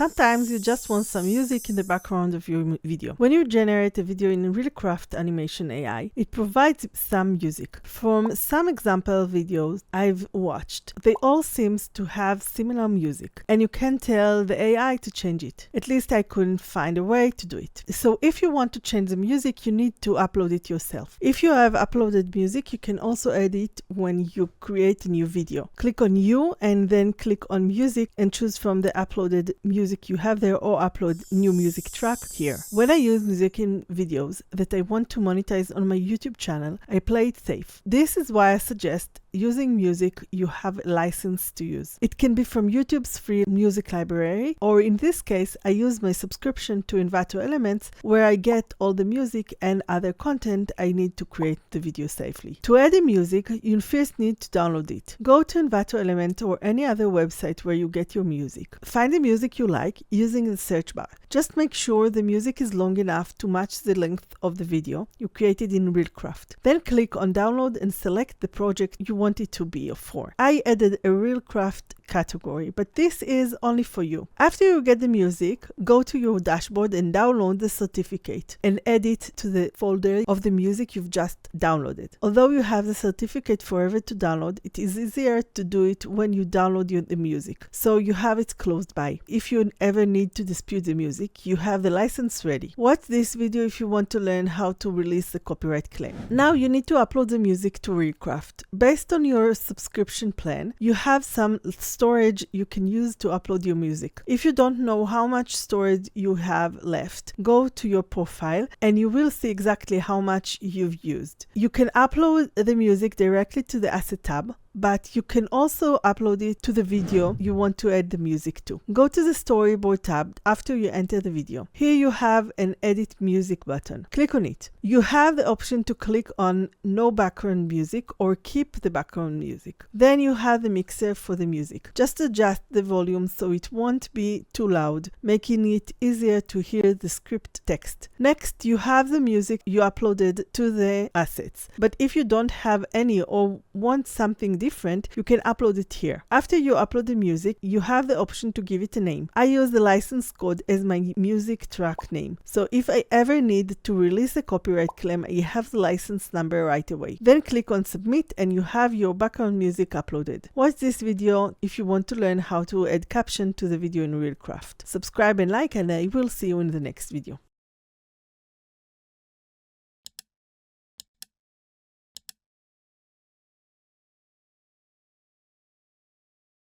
Sometimes you just want some music in the background of your video. When you generate a video in ReelCraft Animation AI, it provides some music. From some example videos I've watched, they all seem to have similar music, and you can tell the AI to change it. At least I couldn't find a way to do it. So if you want to change the music, you need to upload it yourself. If you have uploaded music, you can also add it when you create a new video. Click on New and then click on Music and choose from the uploaded music you have there, or upload new music track here. When I use music in videos that I want to monetize on my YouTube channel, I play it safe. This is why I suggest using music you have a license to use. It can be from YouTube's free music library, or in this case, I use my subscription to Envato Elements, where I get all the music and other content I need to create the video safely. To add the music, you'll first need to download it. Go to Envato Element or any other website where you get your music. Find the music you like using the search bar. Just make sure the music is long enough to match the length of the video you created in ReelCraft. Then click on Download and select the project you want it to be for. I added a ReelCraft category, but this is only for you. After you get the music, go to your dashboard and download the certificate and add it to the folder of the music you've just downloaded. Although you have the certificate forever to download, it is easier to do it when you download the music, so you have it close by. If you ever need to dispute the music, you have the license ready. Watch this video if you want to learn how to release the copyright claim. Now you need to upload the music to ReelCraft. Based on your subscription plan, you have some storage you can use to upload your music. If you don't know how much storage you have left, go to your profile and you will see exactly how much you've used. You can upload the music directly to the Asset tab, but you can also upload it to the video you want to add the music to. Go to the Storyboard tab after you enter the video. Here you have an Edit Music button. Click on it. You have the option to click on No Background Music or Keep the Background Music. Then you have the mixer for the music. Just adjust the volume so it won't be too loud, making it easier to hear the script text. Next, you have the music you uploaded to the assets. But if you don't have any or want something different, you can upload it here. After you upload the music, you have the option to give it a name. I use the license code as my music track name, so if I ever need to release a copyright claim, I have the license number right away. Then click on Submit and you have your background music uploaded. Watch this video if you want to learn how to add caption to the video in ReelCraft. Subscribe and like, and I will see you in the next video.